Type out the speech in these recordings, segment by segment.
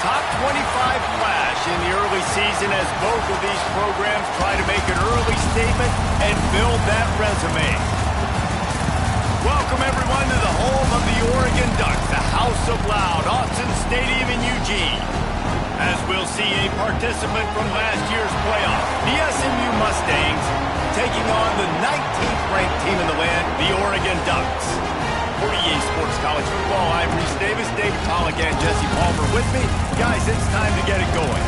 top 25 flash in the early season as both of these programs try to make an early statement and build that resume. Welcome, everyone, to the home of the Oregon Ducks, the House of Loud, Autzen Stadium in Eugene. As we'll see a participant from last year's playoff, the SMU Mustangs, taking on the 19th ranked team in the land, the Oregon Ducks. For EA Sports College Football, I'm Reese Davis, David Pollock, and Jesse Palmer with me. Guys, it's time to get it going.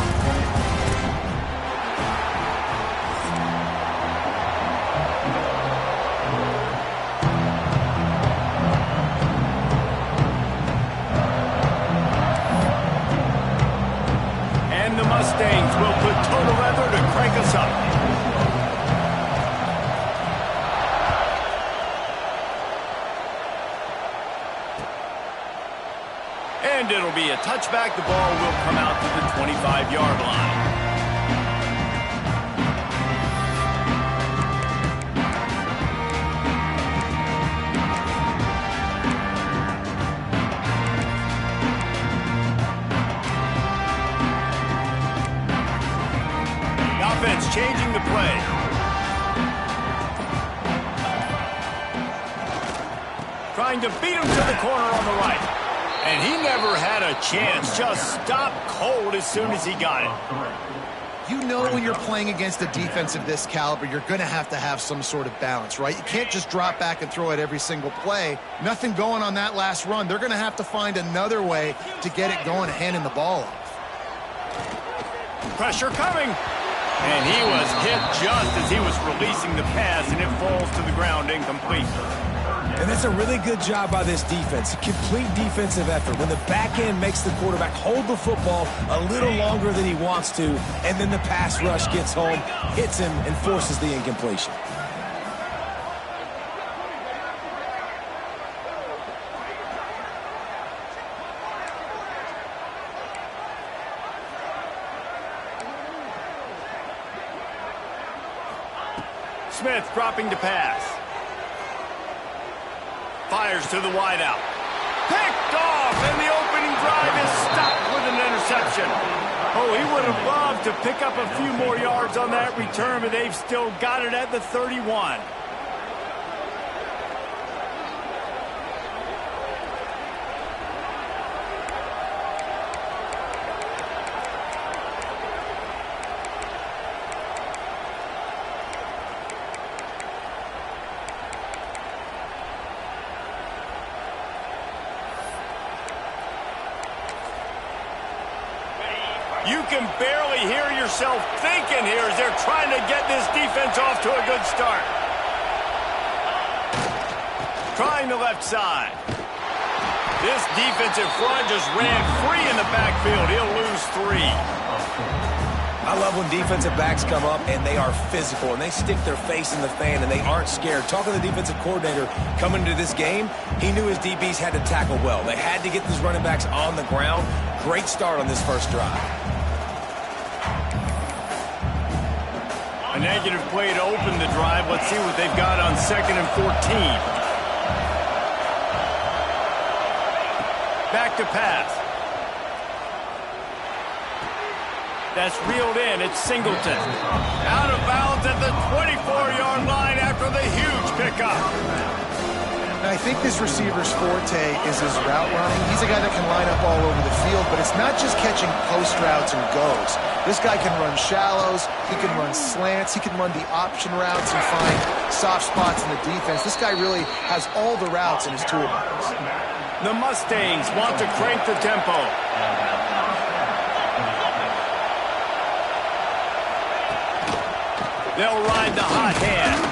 And the Mustangs will put total leather to crank us up. And it'll be a touchback. The ball will come out to the 25-yard line. The offense changing the play. Trying to beat him to the corner on the right. And he never had a chance, just stopped cold as soon as he got it. You know when you're playing against a defense of this caliber, you're going to have some sort of balance, right? You can't just drop back and throw it every single play. Nothing going on that last run. They're going to have to find another way to get it going, handing the ball off. Pressure coming. And he was hit just as he was releasing the pass, and it falls to the ground incomplete. And that's a really good job by this defense. Complete defensive effort. When the back end makes the quarterback hold the football a little longer than he wants to, and then the pass rush gets home, hits him, and forces the incompletion. Smith dropping to pass. Fires to the wideout. Picked off, and the opening drive is stopped with an interception. Oh, he would have loved to pick up a few more yards on that return, but they've still got it at the 31. You can barely hear yourself thinking here as they're trying to get this defense off to a good start. Trying the left side. This defensive front just ran free in the backfield. He'll lose 3. I love when defensive backs come up and they are physical and they stick their face in the fan and they aren't scared. Talking to the defensive coordinator coming into this game, he knew his DBs had to tackle well. They had to get these running backs on the ground. Great start on this first drive. A negative play to open the drive. Let's see what they've got on 2nd and 14. Back to pass. That's reeled in. It's Singleton. Out of bounds at the 24-yard line after the huge pickup. And I think this receiver's forte is his route running. He's a guy that can line up all over the field, but it's not just catching post routes and goes. This guy can run shallows, he can run slants, he can run the option routes and find soft spots in the defense. This guy really has all the routes in his toolbox. The Mustangs want to crank the tempo. They'll ride the hot hand.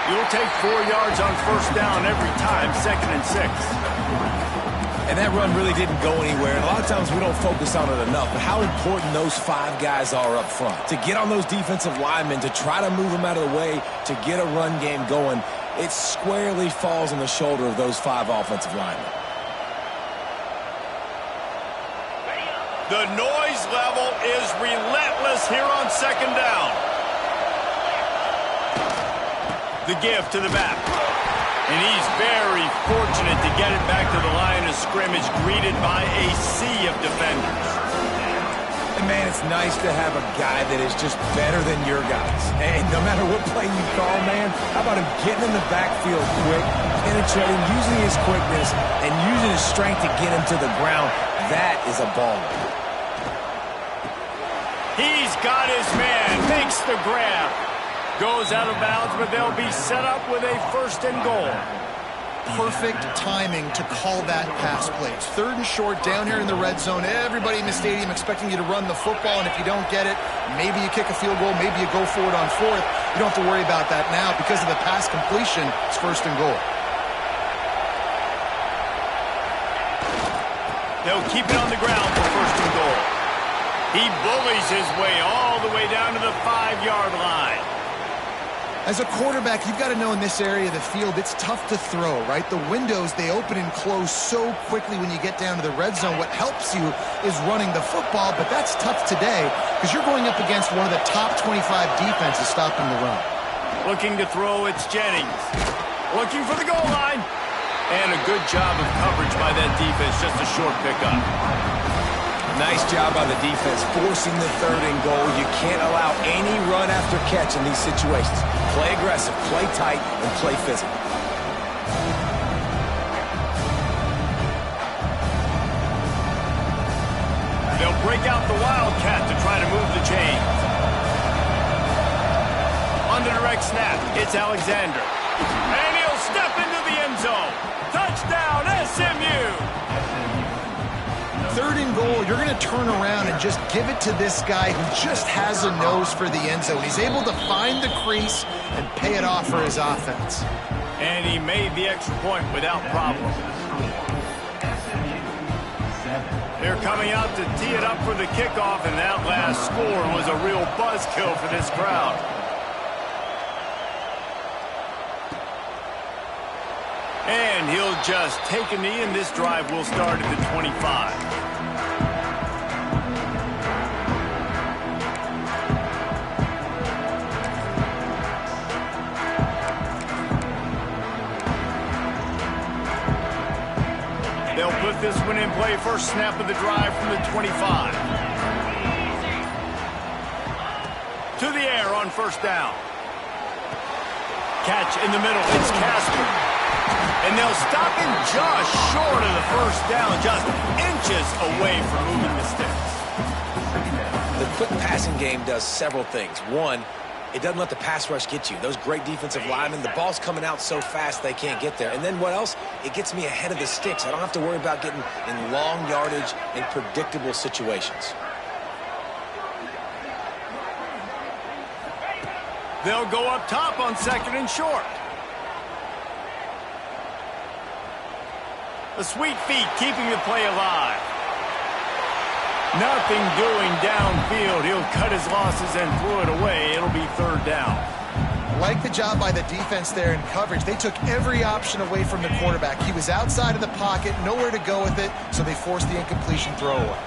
You'll take 4 yards on first down every time, 2nd and 6. And that run really didn't go anywhere. And a lot of times we don't focus on it enough, but how important those 5 guys are up front. To get on those defensive linemen, to try to move them out of the way, to get a run game going, it squarely falls on the shoulder of those 5 offensive linemen. The noise level is relentless here on 2nd down. The give to the back. And he's very fortunate to get it back to the line of scrimmage, greeted by a sea of defenders. And, man, it's nice to have a guy that is just better than your guys. And no matter what play you call, man, how about him getting in the backfield quick, penetrating, using his quickness, and using his strength to get him to the ground? That is a baller. He's got his man, makes the grab. Goes out of bounds, but they'll be set up with a 1st and goal. Perfect timing to call that pass play. It's 3rd and short down here in the red zone. Everybody in the stadium expecting you to run the football, and if you don't get it, maybe you kick a field goal, maybe you go for it on 4th. You don't have to worry about that now. Because of the pass completion, it's 1st and goal. They'll keep it on the ground for 1st and goal. He bullies his way all the way down to the 5-yard line. As a quarterback, you've got to know in this area of the field, it's tough to throw, right? The windows, they open and close so quickly when you get down to the red zone. What helps you is running the football, but that's tough today because you're going up against one of the top 25 defenses stopping the run. Looking to throw, it's Jennings. Looking for the goal line. And a good job of coverage by that defense, just a short pickup. Nice job by the defense, forcing the 3rd and goal. You can't allow any run after catch in these situations. Play aggressive, play tight, and play physical. They'll break out the Wildcat to try to move the chains. On the direct snap, it's Alexander. And he'll step into the end zone. Touchdown, SMU! 3rd and goal, you're going to turn around and just give it to this guy who just has a nose for the end zone. He's able to find the crease and pay it off for his offense. And he made the extra point without problem. They're coming out to tee it up for the kickoff, and that last score was a real buzzkill for this crowd. And he'll just take a knee, and this drive will start at the 25. They'll put this one in play, first snap of the drive from the 25. To the air on 1st down. Catch in the middle, it's Casper. And they'll stop him just short of the 1st down, just inches away from moving the sticks. The quick passing game does several things. One, it doesn't let the pass rush get you. Those great defensive linemen, the ball's coming out so fast they can't get there. And then what else? It gets me ahead of the sticks. I don't have to worry about getting in long yardage and predictable situations. They'll go up top on 2nd and short. The sweet feet keeping the play alive. Nothing doing downfield. He'll cut his losses and throw it away. It'll be 3rd down. Like the job by the defense there in coverage. They took every option away from the quarterback. He was outside of the pocket, nowhere to go with it, so they forced the incompletion throwaway.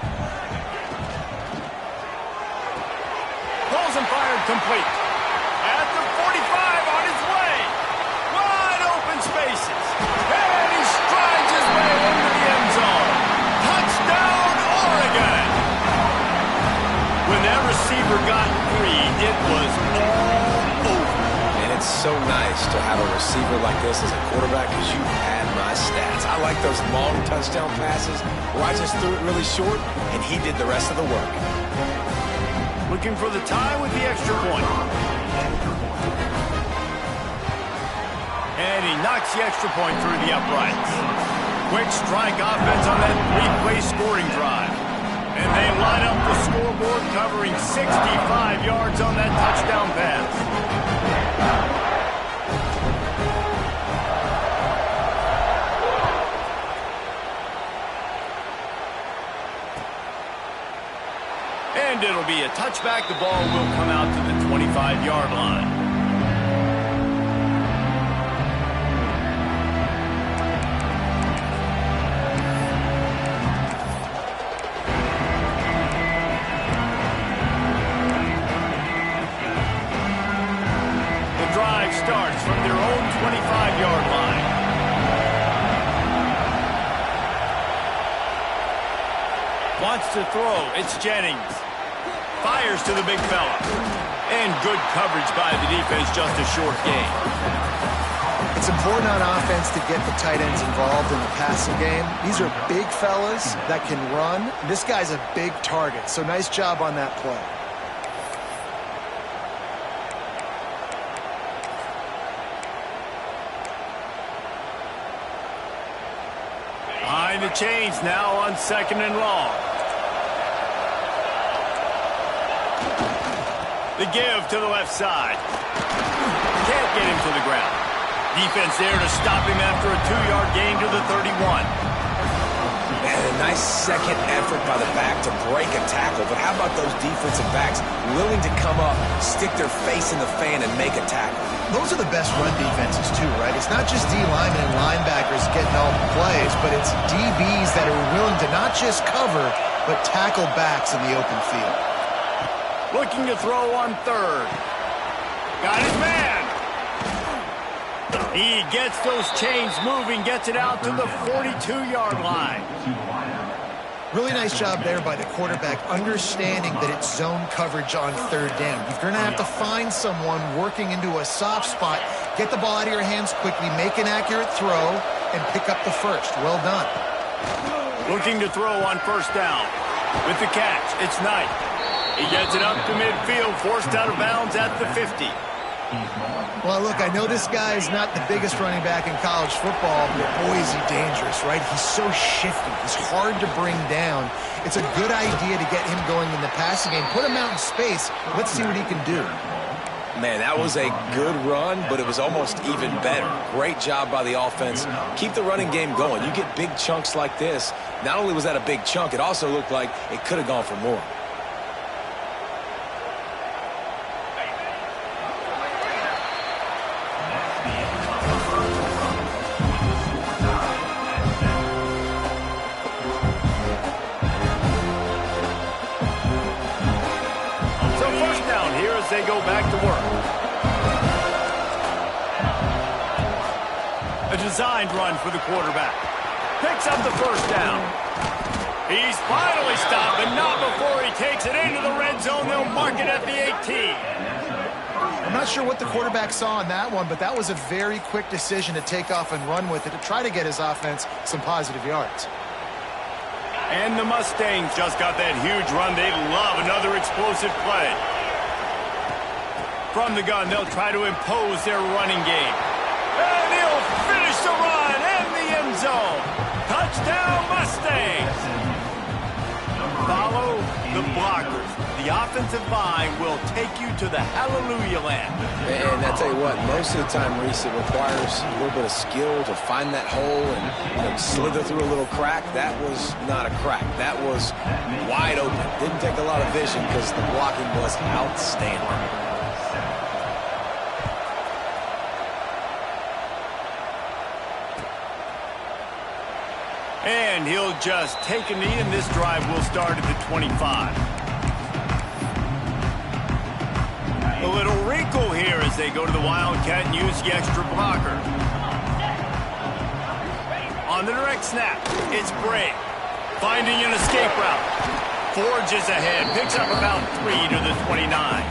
Pulls and fired complete. At the 45 on his way. Wide open spaces. And he strides his way into the end zone. Touchdown, Oregon. When that receiver got free, it was all over. And it's so nice to have a receiver like this as a quarterback because you had my stats. I like those long touchdown passes where I just threw it really short and he did the rest of the work. Looking for the tie with the extra point. And he knocks the extra point through the uprights. Quick strike offense on that 3-play scoring drive. And they line up the scoreboard covering 65 yards on that touchdown pass. And it'll be a touchback. The ball will come out to the 25-yard line. The drive starts from their own 25-yard line. Wants to throw. It's Jennings. fires to the big fella. And good coverage by the defense, just a short gain. It's important on offense to get the tight ends involved in the passing game. These are big fellas that can run. This guy's a big target, so nice job on that play. Behind the chains now on 2nd and long. The give to the left side. Can't get him to the ground. Defense there to stop him after a 2-yard gain to the 31. And a nice second effort by the back to break a tackle. But how about those defensive backs willing to come up, stick their face in the fan, and make a tackle? Those are the best run defenses, too, right? It's not just D linemen and linebackers getting all the plays, but it's DBs that are willing to not just cover, but tackle backs in the open field. Looking to throw on 3rd. Got his man. He gets those chains moving, gets it out to the 42-yard line. Really nice job there by the quarterback, understanding that it's zone coverage on 3rd down. You're going to have to find someone working into a soft spot, get the ball out of your hands quickly, make an accurate throw, and pick up the first. Well done. Looking to throw on 1st down. With the catch, it's Knight. He gets it up to midfield, forced out of bounds at the 50. Well, look, I know this guy is not the biggest running back in college football, but boy, is he dangerous, right? He's so shifty. He's hard to bring down. It's a good idea to get him going in the passing game. Put him out in space. Let's see what he can do. Man, that was a good run, but it was almost even better. Great job by the offense. Keep the running game going. You get big chunks like this. Not only was that a big chunk, it also looked like it could have gone for more. They go back to work. A designed run for the quarterback. Picks up the 1st down. He's finally stopped, but not before he takes it into the red zone. They'll mark it at the 18. I'm not sure what the quarterback saw on that one, but that was a very quick decision to take off and run with it to try to get his offense some positive yards. And the Mustangs just got that huge run. They love another explosive play. From the gun, they'll try to impose their running game. And he'll finish the run in the end zone. Touchdown, Mustangs. Follow the blockers. The offensive line will take you to the hallelujah land. And I tell you what, most of the time, Reese, it requires a little bit of skill to find that hole and slither through a little crack. That was not a crack. That was wide open. Didn't take a lot of vision because the blocking was outstanding. And he'll just take a knee, and this drive will start at the 25. A little wrinkle here as they go to the Wildcat and use the extra blocker. On the direct snap, it's Bray. Finding an escape route. Forges ahead, picks up about 3 to the 29.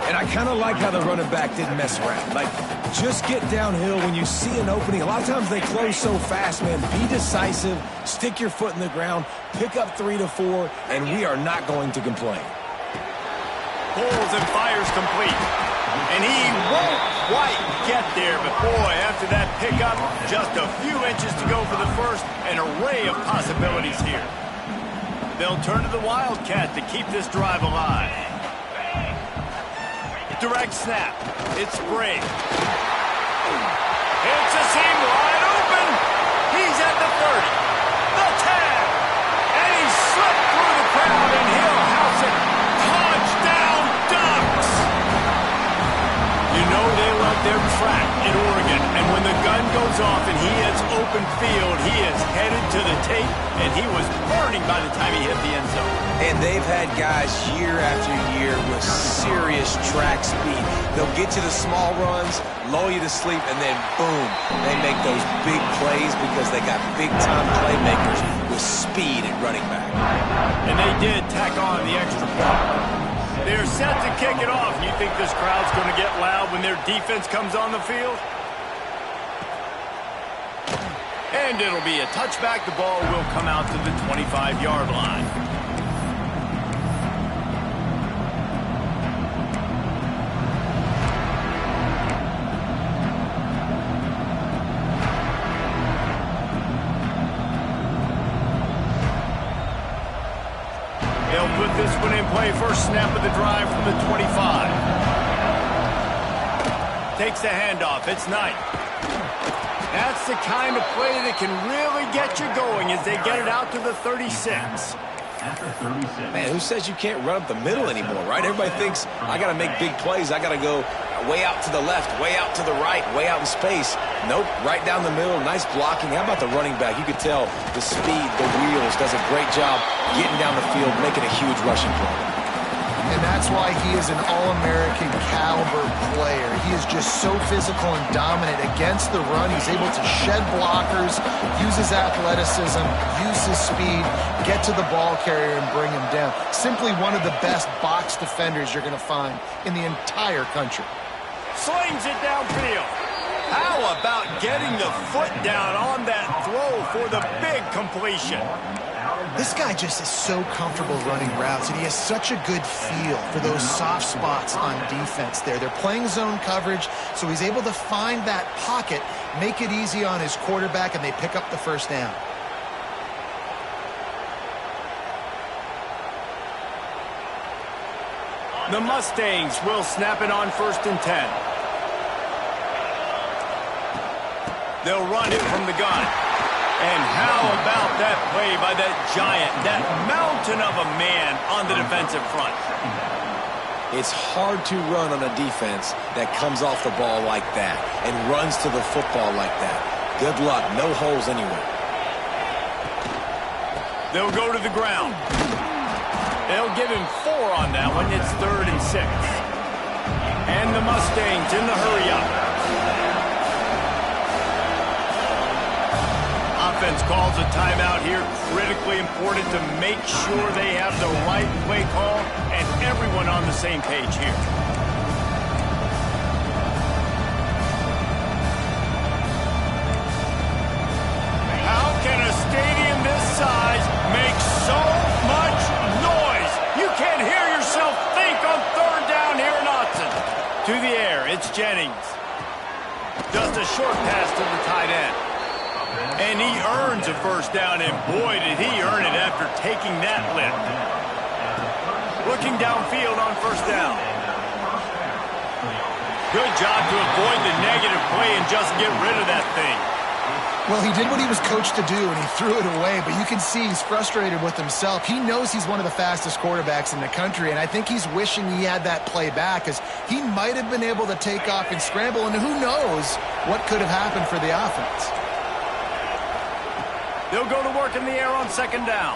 And I kind of like how the running back didn't mess around. Like, just get downhill when you see an opening. A lot of times they close so fast, man. Be decisive, stick your foot in the ground, pick up 3 to 4, and we are not going to complain. Pulls and fires complete. And he won't quite get there, but boy, after that pickup, just a few inches to go for the first. An array of possibilities here. They'll turn to the Wildcat to keep this drive alive. Direct snap. It's Bray. It's a seam wide open. He's at the 30. The tag. And he slipped through the crowd, and he'll house it. Touchdown, Ducks. You know they love their track. in Oregon, and when the gun goes off and he hits open field, he is headed to the tape, and he was burning by the time he hit the end zone. And they've had guys year after year with serious track speed. They'll get you the small runs, lull you to sleep, and then boom, they make those big plays because they got big-time playmakers with speed at running back. And they did tack on the extra point. They're set to kick it off. You think this crowd's going to get loud when their defense comes on the field? And it'll be a touchback. The ball will come out to the 25-yard line. They'll put this one in play. First snap of the drive from the 25. Takes the handoff. It's Knight. That's the kind of play that can really get you going as they get it out to the 36. Man, who says you can't run up the middle anymore, right? Everybody thinks, I got to make big plays. I got to go way out to the left, way out to the right, way out in space. Nope, right down the middle, nice blocking. How about the running back? You could tell the speed, the wheels, does a great job getting down the field, making a huge rushing play. And that's why he is an All-American caliber player. He is just so physical and dominant against the run. He's able to shed blockers, use his athleticism, use his speed, get to the ball carrier and bring him down. Simply one of the best box defenders you're going to find in the entire country. Slings it downfield. How about getting the foot down on that throw for the big completion? This guy just is so comfortable running routes, and he has such a good feel for those soft spots on defense there. They're playing zone coverage, so he's able to find that pocket, make it easy on his quarterback, and they pick up the first down. The Mustangs will snap it on 1st and 10. They'll run it from the gun. And how about that play by that giant, that mountain of a man on the defensive front? It's hard to run on a defense that comes off the ball like that and runs to the football like that. Good luck. No holes anywhere. They'll go to the ground. They'll give him 4 on that one. It's 3rd and 6. And the Mustangs in the hurry-up. Offense calls a timeout here. Critically important to make sure they have the right play call and everyone on the same page here. How can a stadium this size make so much noise? You can't hear yourself think on 3rd down here in Autzen. To the air, it's Jennings. Just a short pass to the tight end. And he earns a first down, and boy, did he earn it after taking that lift. Looking downfield on 1st down. Good job to avoid the negative play and just get rid of that thing. Well, he did what he was coached to do, and he threw it away, but you can see he's frustrated with himself. He knows he's one of the fastest quarterbacks in the country, and I think he's wishing he had that play back, because he might have been able to take off and scramble, and who knows what could have happened for the offense. They'll go to work in the air on 2nd down.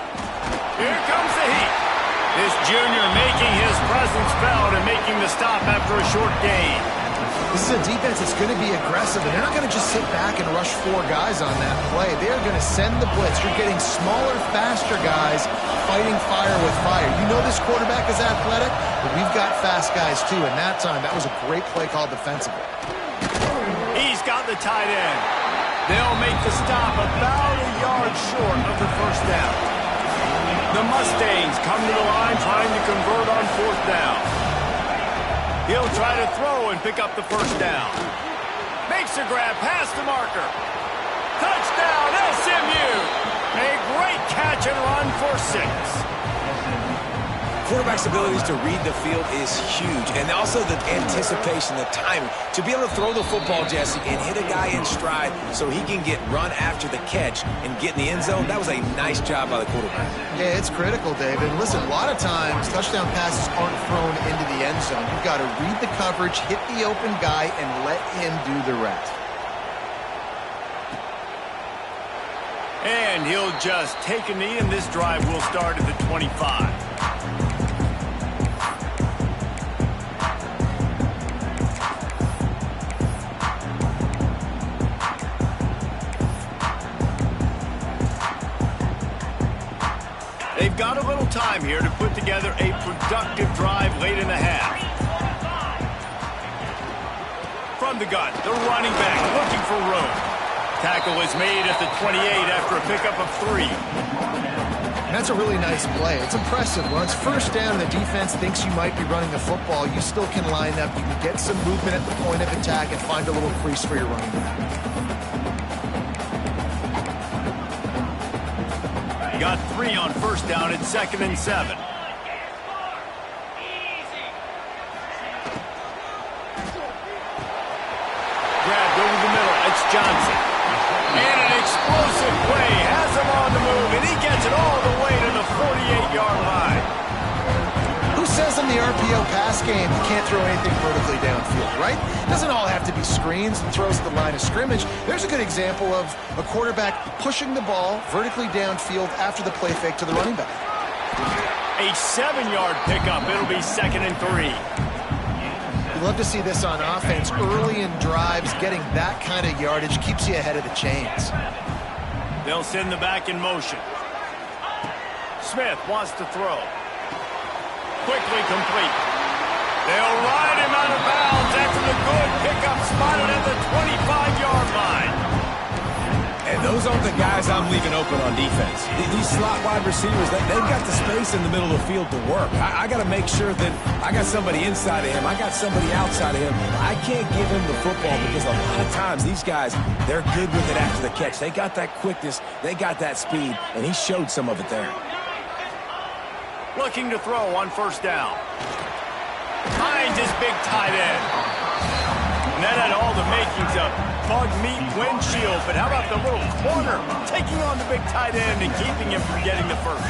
Here comes the heat. This junior making his presence felt and making the stop after a short gain. This is a defense that's going to be aggressive, and they're not going to just sit back and rush 4 guys on that play. They are going to send the blitz. You're getting smaller, faster guys fighting fire with fire. You know this quarterback is athletic, but we've got fast guys too, and that time that was a great play call defensively. He's got the tight end. They'll make the stop about a yard short of the first down. The Mustangs come to the line trying to convert on 4th down. He'll try to throw and pick up the first down. Makes a grab past the marker. Touchdown, SMU! A great catch and run for 6. Quarterback's abilities to read the field is huge, and also the anticipation, the timing. To be able to throw the football, Jesse, and hit a guy in stride so he can get run after the catch and get in the end zone, that was a nice job by the quarterback. Yeah, it's critical, David. Listen, a lot of times touchdown passes aren't thrown into the end zone. You've got to read the coverage, hit the open guy, and let him do the rest. And he'll just take a knee, and this drive will start at the 25. They've got a little time here to put together a productive drive late in the half. From the gun, the running back looking for room. Tackle is made at the 28 after a pickup of 3. And that's a really nice play. It's impressive. When it's first down and the defense thinks you might be running the football, you still can line up. You can get some movement at the point of attack and find a little crease for your running back. You got 3 on first down at 2nd and 7. Grabbed over the middle. It's Johnson. And an explosive play has him on the move, and he gets it all the way to the 48-yard line. Who says in the RPO pass game you can't throw anything vertically downfield, right? It doesn't all have to be screens and throws at the line of scrimmage. There's a good example of a quarterback pushing the ball vertically downfield after the play fake to the running back. A 7-yard pickup. It'll be 2nd and 3. You love to see this on offense. Early in drives, getting that kind of yardage keeps you ahead of the chains. They'll send the back in motion. Smith wants to throw. Quickly complete. They'll ride him out of bounds after the good pickup spotted at the 25-yard line. And those aren't the guys I'm leaving open on defense. These slot wide receivers, they've got the space in the middle of the field to work. I got to make sure that I got somebody inside of him. I got somebody outside of him. I can't give him the football because a lot of times these guys, they're good with it after the catch. They got that quickness. They got that speed, and he showed some of it there. Looking to throw on first down. Finds his big tight end. And that had all the makings of bug meat windshield, but how about the little corner taking on the big tight end and keeping him from getting the first?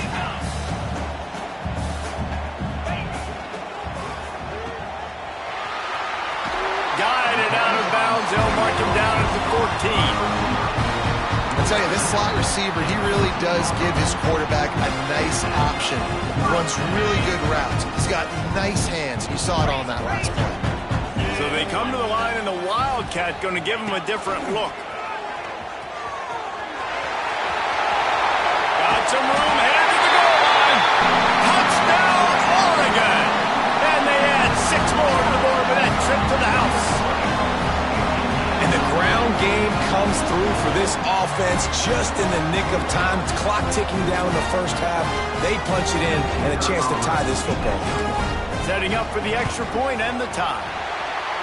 Guided out of bounds. They'll mark him down at the 14. I'll tell you, this slot receiver, he really does give his quarterback a nice option. He runs really good routes. He's got nice hands. You saw it on that last play. So they come to the line, and the Wildcat going to give him a different look. Got some room, headed to the goal line. Touchdown, Oregon! And they add 6 more to the board with that trip to the house. And the ground game comes through for this offense just in the nick of time. Clock ticking down in the first half. They punch it in and a chance to tie this football game. Setting up for the extra point and the tie.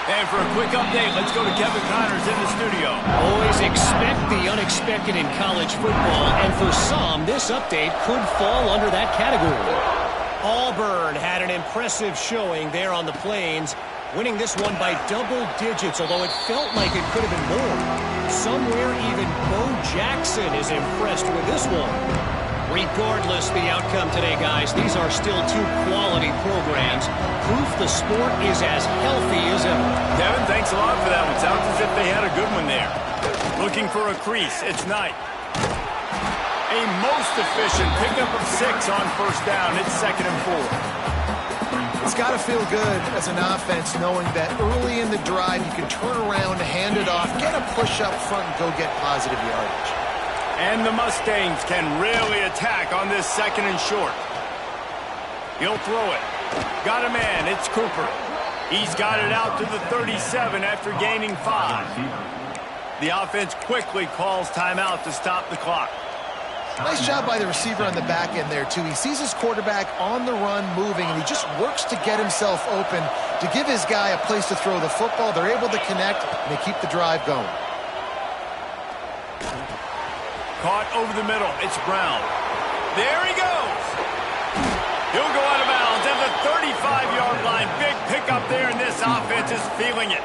And for a quick update, let's go to Kevin Connors in the studio. Always expect the unexpected in college football, and for some, this update could fall under that category. Auburn had an impressive showing there on the Plains, winning this one by double digits, although it felt like it could have been more. Somewhere even Bo Jackson is impressed with this one. Regardless the outcome today, guys, these are still 2 quality programs. Proof the sport is as healthy as ever. Kevin, thanks a lot for that one. Sounds as if they had a good one there. Looking for a crease. It's Knight. A most efficient pickup of 6 on first down. It's 2nd and 4. It's got to feel good as an offense knowing that early in the drive you can turn around, hand it off, get a push up front, and go get positive yardage. And the Mustangs can really attack on this 2nd and short. He'll throw it. Got a man. It's Cooper. He's got it out to the 37 after gaining 5. The offense quickly calls timeout to stop the clock. Nice job by the receiver on the back end there, too. He sees his quarterback on the run moving, and he just works to get himself open to give his guy a place to throw the football. They're able to connect, and they keep the drive going. Caught over the middle. It's Brown. There he goes. He'll go out of bounds 35-yard line. Big pickup there, and this offense is feeling it.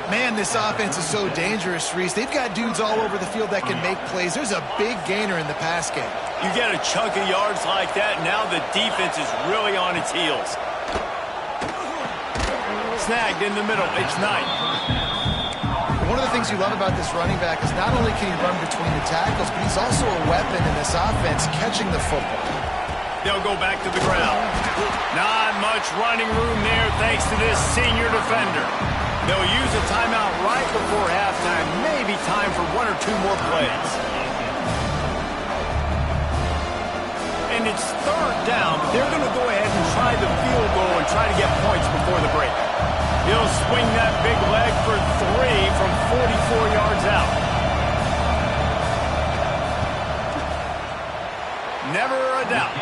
Man, this offense is so dangerous, Reese. They've got dudes all over the field that can make plays. There's a big gainer in the pass game. You get a chunk of yards like that, now the defense is really on its heels. Snagged in the middle. It's Knight. One of the things you love about this running back is not only can he run between the tackles, but he's also a weapon in this offense catching the football. They'll go back to the ground. Not much running room there thanks to this senior defender. They'll use a timeout right before halftime. Maybe time for one or two more plays. And it's third down. They're going to go ahead and try the field goal and try to get points before the break. He'll swing that big leg for 3 from 44 yards out. Never a doubt.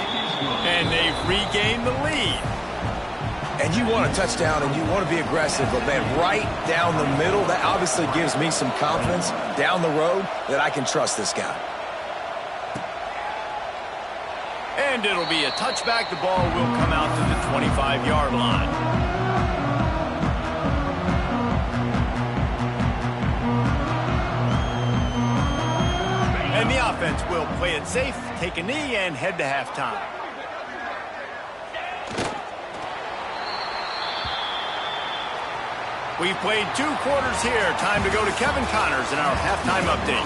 And they've regained the lead. And you want a touchdown and you want to be aggressive, but man, right down the middle, that obviously gives me some confidence down the road that I can trust this guy. And it'll be a touchback. The ball will come out to the 25-yard line. And the offense will play it safe, take a knee, and head to halftime. We've played 2 quarters here. Time to go to Kevin Connors in our halftime update.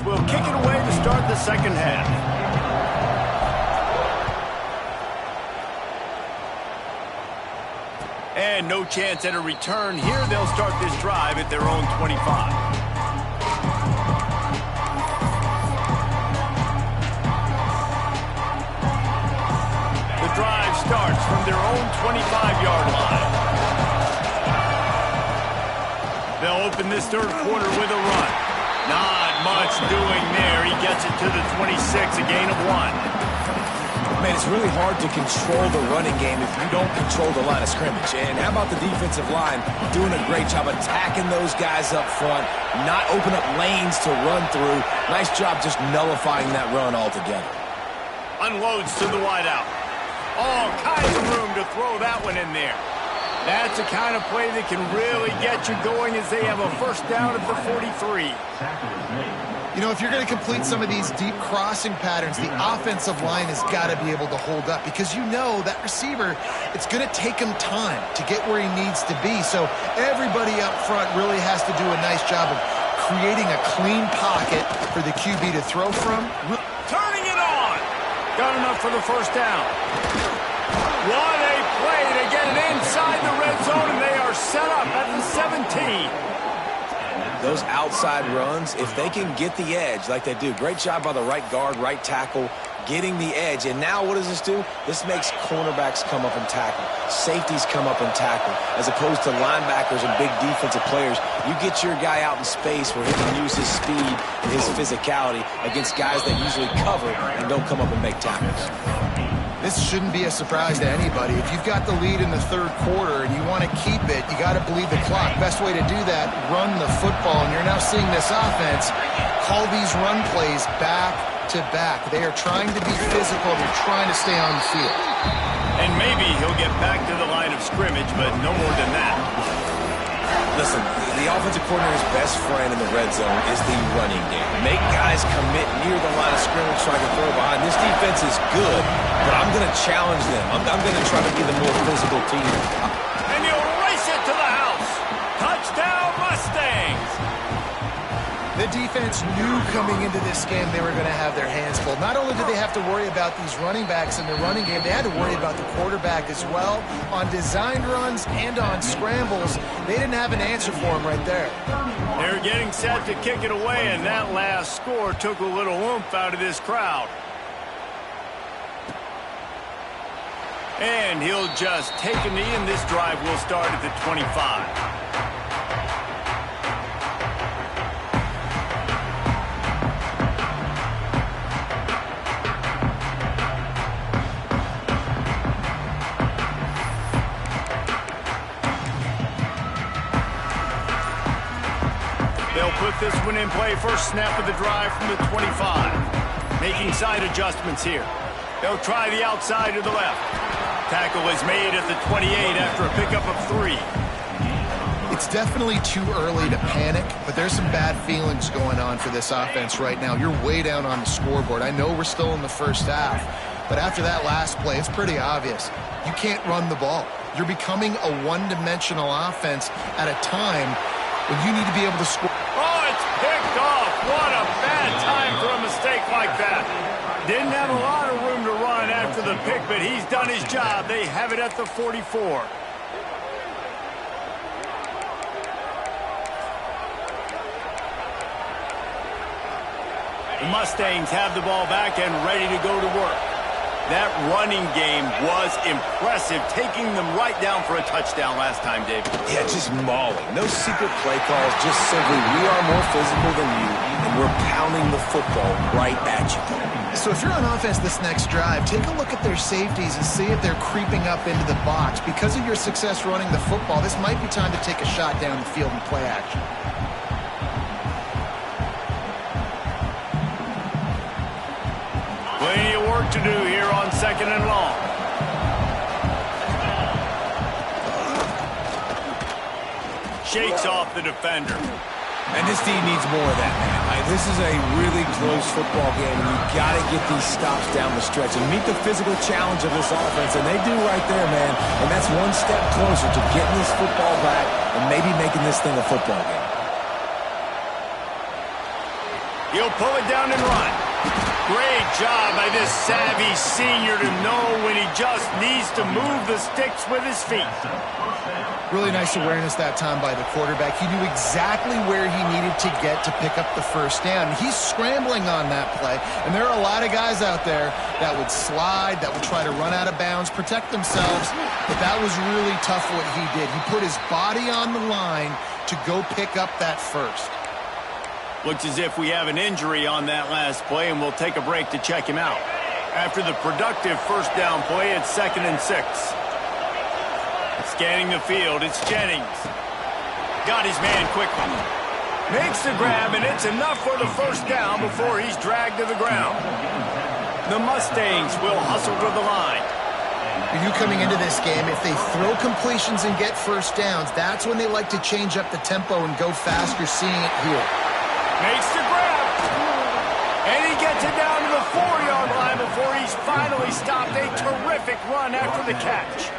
Will kick it away to start the second half. And no chance at a return here. They'll start this drive at their own 25. The drive starts from their own 25-yard line. They'll open this third quarter with a run. Not much doing there. He gets it to the 26, a gain of 1. Man, it's really hard to control the running game if you don't control the line of scrimmage. And how about the defensive line doing a great job attacking those guys up front, not open up lanes to run through. Nice job just nullifying that run altogether. Unloads to the wideout. All kinds of room to throw that one in there. That's the kind of play that can really get you going as they have a first down at the 43. You know, if you're going to complete some of these deep crossing patterns, the offensive line has got to be able to hold up because you know that receiver, it's going to take him time to get where he needs to be. So everybody up front really has to do a nice job of creating a clean pocket for the QB to throw from. Turning it on. Got enough for the first down. What a play to get it inside the red zone, and they are set up at the 17. Those outside runs, if they can get the edge like they do, great job by the right guard, right tackle, getting the edge. And now what does this do? This makes cornerbacks come up and tackle. Safeties come up and tackle. As opposed to linebackers and big defensive players, you get your guy out in space where he can use his speed and his physicality against guys that usually cover and don't come up and make tackles. This shouldn't be a surprise to anybody. If you've got the lead in the third quarter and you want to keep it, you got to bleed the clock. Best way to do that, run the football. And you're now seeing this offense call these run plays back to back. They are trying to be physical. They're trying to stay on the field. And maybe he'll get back to the line of scrimmage, but no more than that. Listen, the offensive coordinator's best friend in the red zone is the running game. Make guys commit near the line of scrimmage so I can throw behind. This defense is good, but I'm going to challenge them. I'm going to try to be the more physical team. And he'll race it to the house. Touchdown, Mustangs. The defense knew coming into this game they were going to have their hands full. Not only did they have to worry about these running backs in the running game, they had to worry about the quarterback as well. On designed runs and on scrambles, they didn't have an answer for him right there. They're getting set to kick it away, and that last score took a little oomph out of this crowd. And he'll just take a knee, and this drive will start at the 25. this one in play. First snap of the drive from the 25. Making side adjustments here. They'll try the outside to the left. Tackle is made at the 28 after a pickup of 3. It's definitely too early to panic, but there's some bad feelings going on for this offense right now. You're way down on the scoreboard. I know we're still in the first half, but after that last play, it's pretty obvious. You can't run the ball. You're becoming a one-dimensional offense at a time when you need to be able to score. Oh, it's picked off. What a bad time for a mistake like that. Didn't have a lot of room to run after the pick, but he's done his job. They have it at the 44. The Mustangs have the ball back and ready to go to work. That running game was impressive, taking them right down for a touchdown last time, David. Yeah, just mauling. No secret play calls, just simply we are more physical than you, and we're pounding the football right at you. So if you're on offense this next drive, take a look at their safeties and see if they're creeping up into the box. Because of your success running the football, this might be time to take a shot down the field and play action. Plenty of work to do here on 2nd and long. Shakes off the defender. And this team needs more of that, man. This is a really close football game, and you've got to get these stops down the stretch and meet the physical challenge of this offense, and they do right there, man. And that's one step closer to getting this football back and maybe making this thing a football game. He'll pull it down and run. Great job by this savvy senior to know when he just needs to move the sticks with his feet. Really nice awareness that time by the quarterback. He knew exactly where he needed to get to pick up the first down. He's scrambling on that play, and there are a lot of guys out there that would slide, that would try to run out of bounds, protect themselves, but that was really tough what he did. He put his body on the line to go pick up that first. Looks as if we have an injury on that last play, and we'll take a break to check him out. After the productive first down play, it's 2nd and 6. Scanning the field, it's Jennings. Got his man quickly. Makes the grab, and it's enough for the first down before he's dragged to the ground. The Mustangs will hustle to the line. You coming into this game, if they throw completions and get first downs, that's when they like to change up the tempo and go fast. You're seeing it here. Makes the grab. And he gets it down to the 4-yard line before he's finally stopped. A terrific run after the catch.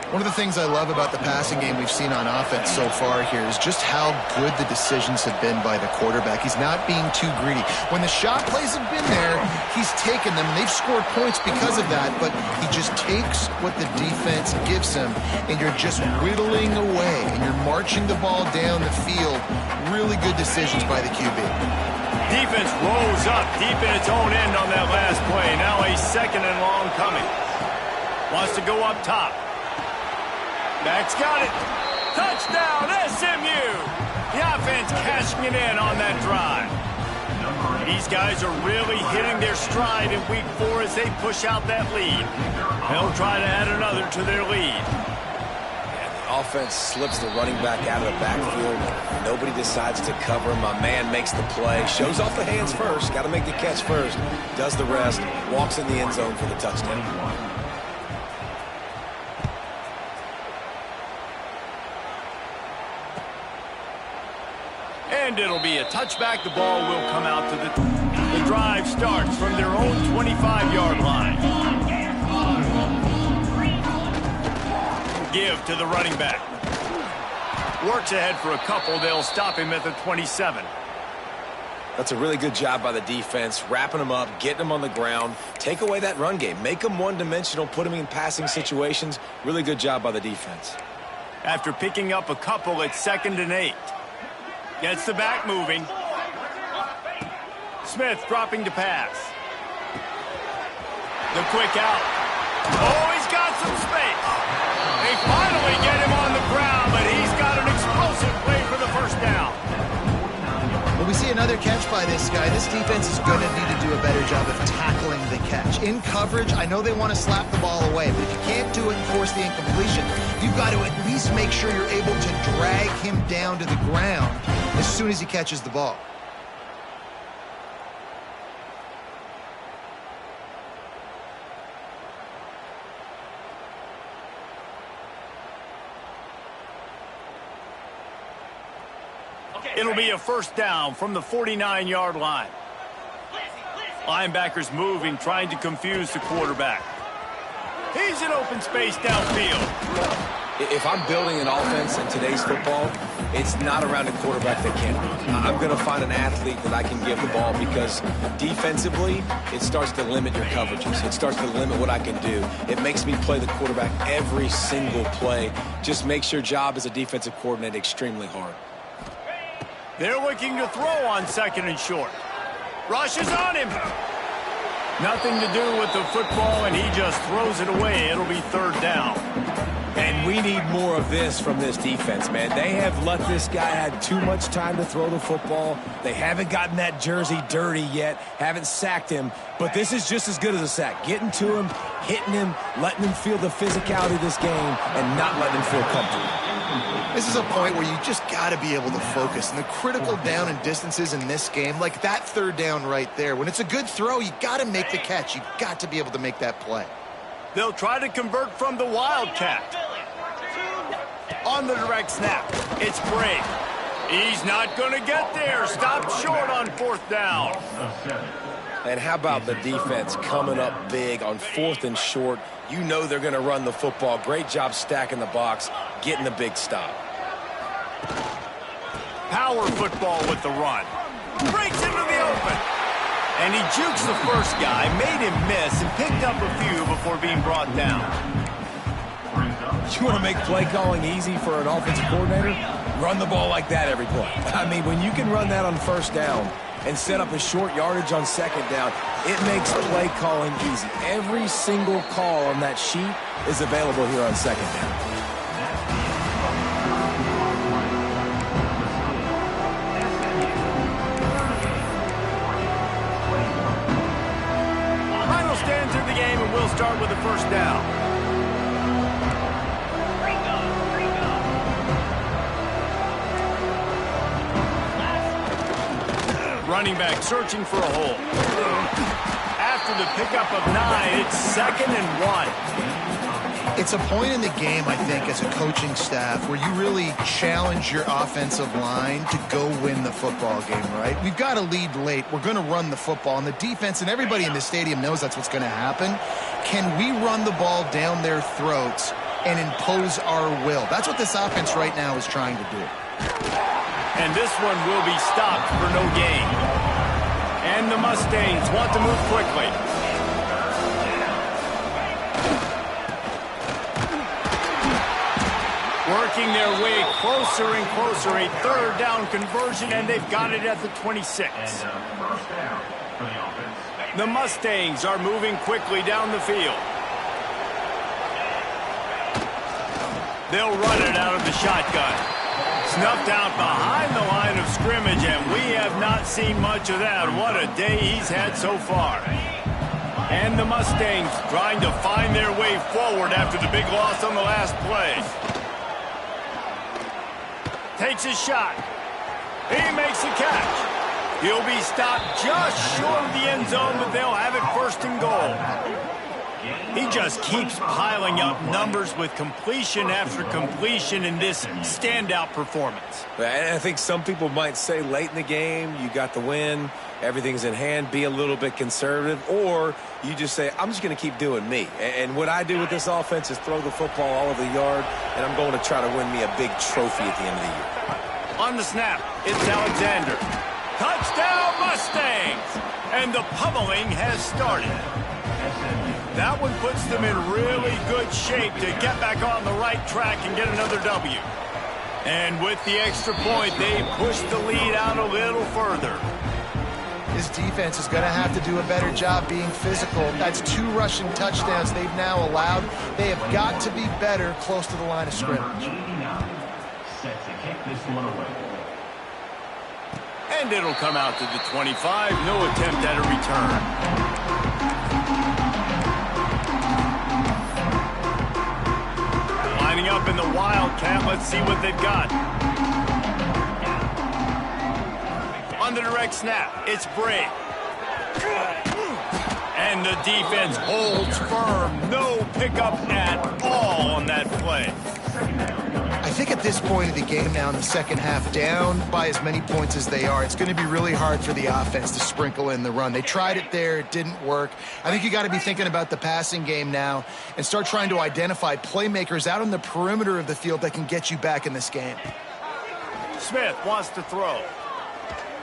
One of the things I love about the passing game we've seen on offense so far here is just how good the decisions have been by the quarterback. He's not being too greedy. When the shot plays have been there, he's taken them. They've scored points because of that, but he just takes what the defense gives him, and you're just whittling away, and you're marching the ball down the field. Really good decisions by the QB. Defense rolls up deep in its own end on that last play. Now a 2nd and long coming. Wants to go up top. Back's got it. Touchdown, SMU. The offense cashing it in on that drive. These guys are really hitting their stride in week 4 as they push out that lead. They'll try to add another to their lead. Offense slips the running back out of the backfield. Nobody decides to cover him. My man makes the play. Shows off the hands first. Got to make the catch first. Does the rest. Walks in the end zone for the touchdown. And it'll be a touchback. The ball will come out to the drive starts from their own 25-yard line. Give to the running back. Works ahead for a couple. They'll stop him at the 27. That's a really good job by the defense, wrapping them up, getting them on the ground. Take away that run game. Make them one-dimensional, put them in passing situations. Really good job by the defense. After picking up a couple, it's 2nd and 8. Gets the back moving. Smith dropping to pass. The quick out. Oh, he's got some space. They finally get him on the ground, but he's got an explosive play for the first down. Well, we see another Another catch by this guy. This defense is going to need to do a better job of tackling the catch. In coverage, I know they want to slap the ball away, but if you can't do it and force the incompletion, you've got to at least make sure you're able to drag him down to the ground as soon as he catches the ball. It'll be a first down from the 49-yard line. Linebackers moving, trying to confuse the quarterback. He's in open space downfield. If I'm building an offense in today's football, it's not around a quarterback that can't run. I'm going to find an athlete that I can give the ball because defensively, it starts to limit your coverages. It starts to limit what I can do. It makes me play the quarterback every single play. Just makes your job as a defensive coordinator extremely hard. They're looking to throw on second and short. Rushes on him. Nothing to do with the football, and he just throws it away. It'll be third down. And we need more of this from this defense, man. They have let this guy have too much time to throw the football. They haven't gotten that jersey dirty yet, haven't sacked him. But this is just as good as a sack. Getting to him, hitting him, letting him feel the physicality of this game, and not letting him feel comfortable. This is a point where you just got to be able to focus. And the critical down and distances in this game, like that third down right there, when it's a good throw, you got to make the catch. You got to be able to make that play. They'll try to convert from the Wildcat. On the direct snap, it's Brake. He's not going to get there. Stopped short on fourth down. And how about the defense coming up big on fourth and short? You know they're going to run the football. Great job stacking the box, getting the big stop. Power football with the run. Breaks into the open. And he jukes the first guy, made him miss, and picked up a few before being brought down. You want to make play calling easy for an offensive coordinator? Run the ball like that every play. I mean, when you can run that on first down and set up a short yardage on second down, it makes play calling easy. Every single call on that sheet is available here on second down. Final stands in the game, and we'll start with the first down. Running back searching for a hole. After the pickup of 9, it's 2nd and 1. It's a point in the game, I think, as a coaching staff where you really challenge your offensive line to go win the football game, right? We've got a lead late. We're going to run the football. And the defense and everybody in the stadium knows that's what's going to happen. Can we run the ball down their throats and impose our will? That's what this offense right now is trying to do. And this one will be stopped for no gain. And the Mustangs want to move quickly. Working their way closer and closer. A third down conversion, and they've got it at the 26. The Mustangs are moving quickly down the field. They'll run it out of the shotgun. Snuffed out behind the line of scrimmage, and we have not seen much of that. What a day he's had so far. And the Mustangs trying to find their way forward after the big loss on the last play. Takes a shot. He makes a catch. He'll be stopped just short of the end zone, but they'll have it 1st and goal. He just keeps piling up numbers with completion after completion in this standout performance. And I think some people might say late in the game, you got the win, everything's in hand, be a little bit conservative, or you just say, I'm just going to keep doing me. And what I do with this offense is throw the football all over the yard, and I'm going to try to win me a big trophy at the end of the year. On the snap, it's Alexander. Touchdown, Mustangs! And the pummeling has started. That one puts them in really good shape to get back on the right track and get another W. And with the extra point, they push the lead out a little further. This defense is going to have to do a better job being physical. That's 2 rushing touchdowns they've now allowed. They have got to be better close to the line of scrimmage. And it'll come out to the 25. No attempt at a return. Lining up in the Wildcat. Let's see what they've got. On the direct snap, it's Bray. And the defense holds firm. No pickup at all on that play. I think at this point of the game now in the second half, down by as many points as they are, it's going to be really hard for the offense to sprinkle in the run. They tried it there. It didn't work. I think you got to be thinking about the passing game now and start trying to identify playmakers out on the perimeter of the field that can get you back in this game. Smith wants to throw.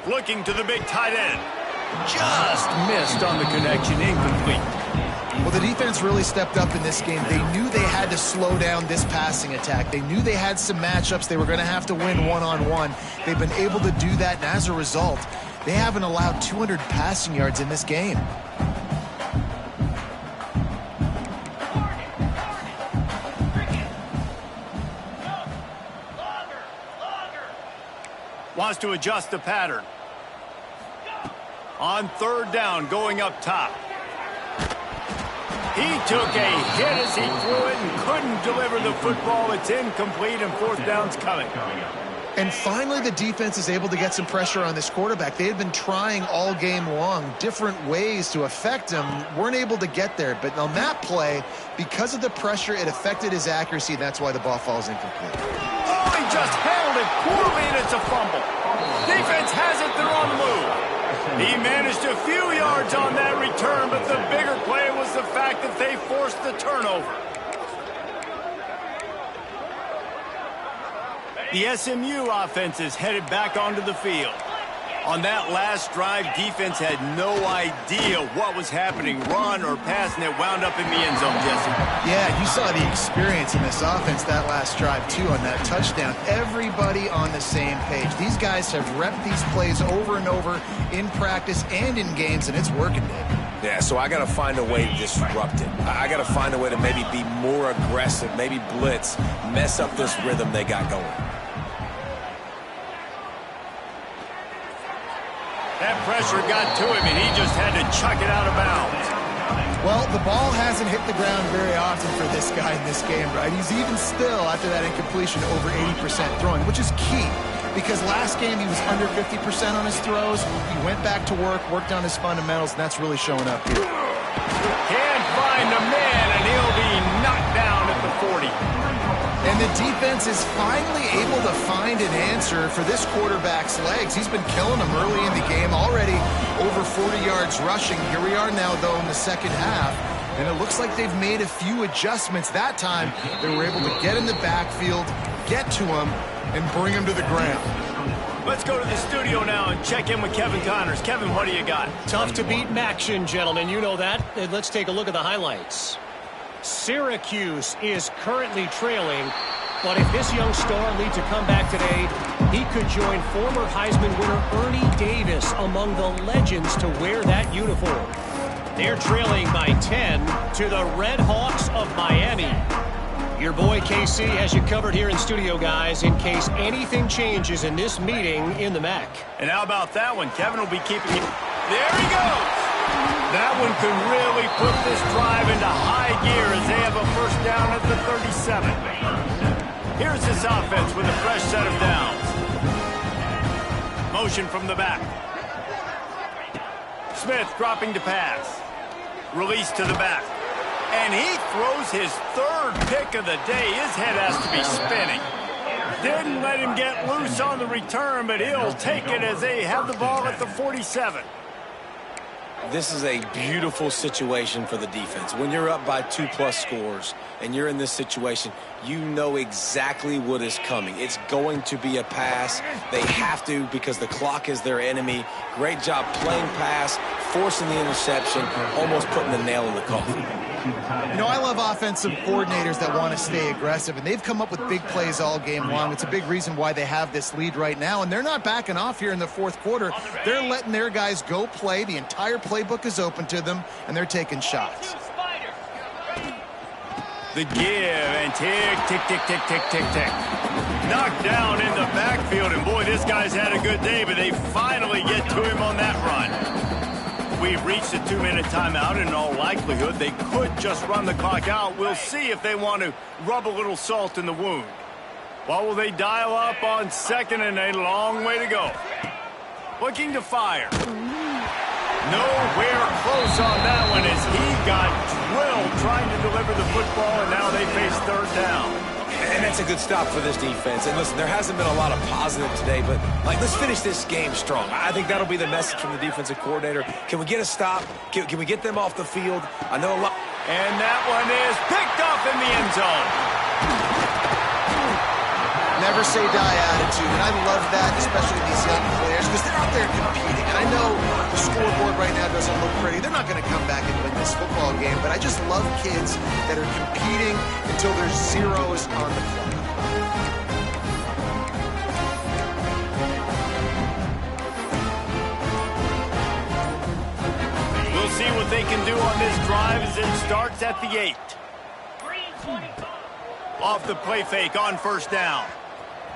Looking to the big tight end. Just missed on the connection. Incomplete. Well, the defense really stepped up in this game. They knew they had to slow down this passing attack. They knew they had some matchups they were going to have to win one-on-one. They've been able to do that, and as a result, they haven't allowed 200 passing yards in this game. Wants to adjust the pattern. On third down, going up top. He took a hit as he threw it and couldn't deliver the football. It's incomplete, and fourth down's coming. And finally, the defense is able to get some pressure on this quarterback. They had been trying all game long different ways to affect him. Weren't able to get there. But on that play, because of the pressure, it affected his accuracy. That's why the ball falls incomplete. Oh, he just handled it poorly, and it's a fumble. Defense has it. They're on the move. He managed a few yards on that return, but the bigger play was the fact that they forced the turnover. The SMU offense is headed back onto the field. On that last drive, defense had no idea what was happening, run or pass, and it wound up in the end zone, Jesse. Yeah, you saw the experience in this offense that last drive, too, on that touchdown. Everybody on the same page. These guys have repped these plays over and over in practice and in games, and it's working, Dave. Yeah, so I got to find a way to disrupt it. I got to find a way to maybe be more aggressive, maybe blitz, mess up this rhythm they got going. That pressure got to him, and he just had to chuck it out of bounds. Well, the ball hasn't hit the ground very often for this guy in this game, right? He's even still, after that incompletion, over 80% throwing, which is key. Because last game, he was under 50% on his throws. He went back to work, worked on his fundamentals, and that's really showing up here. Can't find a man, and he'll be knocked down at the 40. And the defense is finally able to find an answer for this quarterback's legs. He's been killing them early in the game, already over 40 yards rushing. Here we are now, though, in the second half. And it looks like they've made a few adjustments. That time, they were able to get in the backfield, get to him, and bring him to the ground. Let's go to the studio now and check in with Kevin Connors. Kevin, what do you got? Tough to beat action, gentlemen. You know that. And let's take a look at the highlights. Syracuse is currently trailing, but if this young star leads a comeback today, he could join former Heisman winner Ernie Davis among the legends to wear that uniform. They're trailing by 10 to the Red Hawks of Miami. Your boy KC has you covered here in studio, guys, in case anything changes in this meeting in the MAC. And how about that one? Kevin will be keeping it. There he goes! That one could really put this drive into high gear as they have a first down at the 37. Here's this offense with a fresh set of downs. Motion from the back. Smith dropping to pass. Release to the back. And he throws his third pick of the day. His head has to be spinning. Didn't let him get loose on the return, but he'll take it as they have the ball at the 47. This is a beautiful situation for the defense. When you're up by 2+ scores and you're in this situation, you know exactly what is coming. It's going to be a pass. They have to because the clock is their enemy. Great job playing pass, forcing the interception, almost putting the nail in the coffin. You know, I love offensive coordinators that want to stay aggressive, and they've come up with big plays all game long. It's a big reason why they have this lead right now, and they're not backing off here in the fourth quarter. They're letting their guys go play. The entire playbook is open to them, and they're taking shots. The give and tick, tick, tick, tick, tick, tick, tick. Knocked down in the backfield, and boy, this guy's had a good day, but they finally get to him on that run. We've reached a 2-minute timeout, and in all likelihood, they could just run the clock out. We'll see if they want to rub a little salt in the wound. What will they dial up on second, and a long way to go? Looking to fire. Nowhere close on that one as he got drilled trying to deliver the football, and now they face third down. And that's a good stop for this defense. And listen, there hasn't been a lot of positive today, but let's finish this game strong. I think that'll be the message from the defensive coordinator. Can we get a stop? Can we get them off the field? I know a lot. And that one is picked up in the end zone. Never say die attitude, and I love that, especially these young players, because they're out there competing. And I know the scoreboard right now doesn't look pretty. They're not going to come back and win this football game, but I just love kids that are competing until there's zeros on the clock. We'll see what they can do on this drive as it starts at the 8. Off the play fake on first down.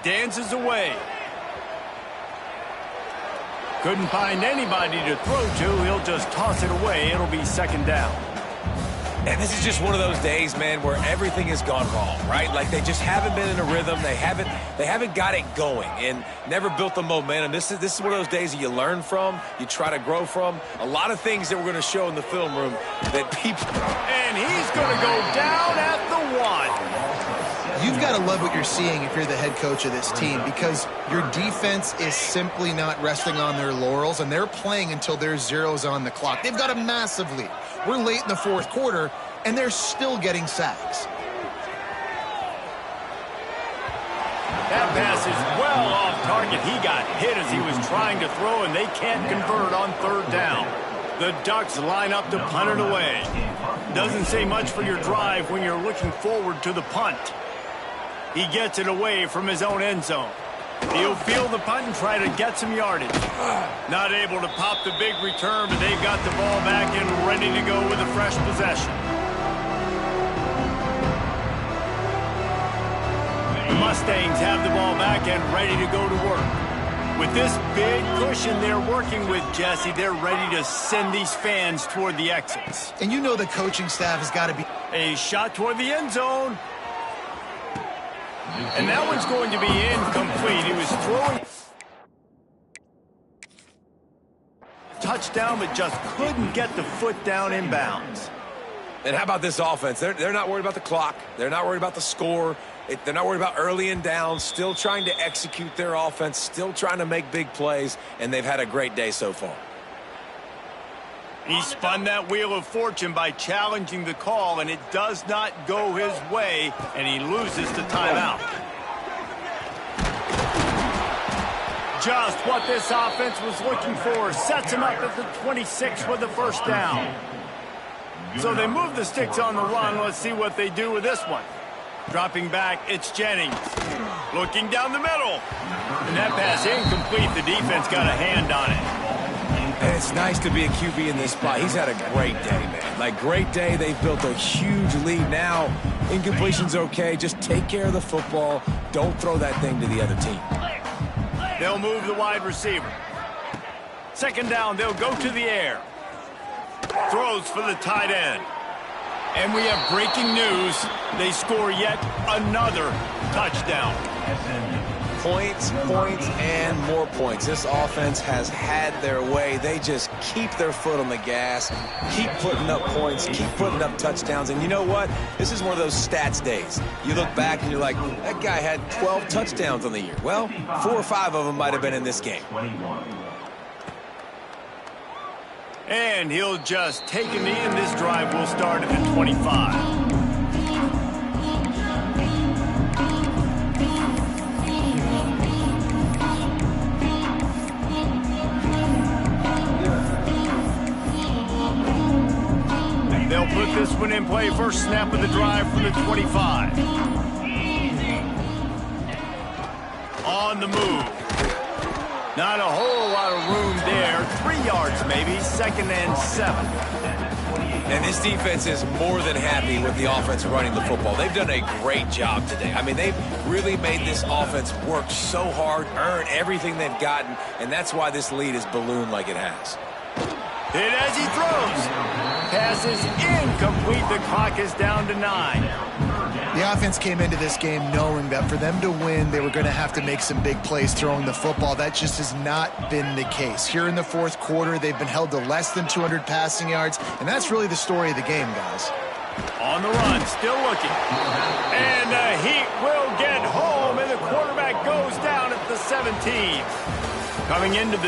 Dances away. Couldn't find anybody to throw to. He'll just toss it away. It'll be second down. And this is just one of those days, man, where everything has gone wrong, right? Like they just haven't been in a rhythm. They haven't got it going and never built the momentum. This is one of those days that you learn from, you try to grow from. A lot of things that we're going to show in the film room that people. And he's going to go down at the 1. You've got to love what you're seeing if you're the head coach of this team, because your defense is simply not resting on their laurels, and they're playing until there's zeros on the clock. They've got a massive lead. We're late in the fourth quarter, and they're still getting sacks. That pass is well off target. He got hit as he was trying to throw, and they can't convert on third down. The Ducks line up to punt it away. Doesn't say much for your drive when you're looking forward to the punt. He gets it away from his own end zone. He'll field the punt and try to get some yardage. Not able to pop the big return, but they've got the ball back and ready to go with a fresh possession. The Mustangs have the ball back and ready to go to work. With this big cushion they're working with, Jesse, they're ready to send these fans toward the exits. And you know the coaching staff has got to be... A shot toward the end zone. And that one's going to be incomplete. He was throwing touchdown, but just couldn't get the foot down in bounds. And how about this offense? They're not worried about the clock. They're not worried about the score. They're not worried about early and down. Still trying to execute their offense. Still trying to make big plays. And they've had a great day so far. He spun that wheel of fortune by challenging the call, and it does not go his way, and he loses the timeout. Just what this offense was looking for. Sets him up at the 26 with the first down. So they move the sticks on the run. Let's see what they do with this one. Dropping back, it's Jennings. Looking down the middle. And that pass incomplete. The defense got a hand on it. And it's nice to be a QB in this spot. He's had a great day, man. Like, great day. They've built a huge lead. Now, incompletion's okay. Just take care of the football. Don't throw that thing to the other team. They'll move the wide receiver. Second down, they'll go to the air. Throws for the tight end. And we have breaking news. They score yet another touchdown. Points, and more points. This offense has had their way. They just keep their foot on the gas, keep putting up points, keep putting up touchdowns. And you know what? This is one of those stats days. You look back and you're like, that guy had 12 touchdowns on the year. Well, 4 or 5 of them might have been in this game. And he'll just take a knee, and this drive will start at the 25. They'll put this one in play. First snap of the drive from the 25. On the move. Not a whole lot of room there. 3 yards maybe. Second and 7. And this defense is more than happy with the offense running the football. They've done a great job today. I mean, they've really made this offense work so hard, earn everything they've gotten, and that's why this lead is ballooned like it has. Hit as he throws. Pass is incomplete. The clock is down to 9. The offense came into this game knowing that for them to win, they were going to have to make some big plays throwing the football. That just has not been the case. Here in the fourth quarter, they've been held to less than 200 passing yards, and that's really the story of the game, guys. On the run, still looking. And the Heat will get home, and the quarterback goes down at the 17. Coming into this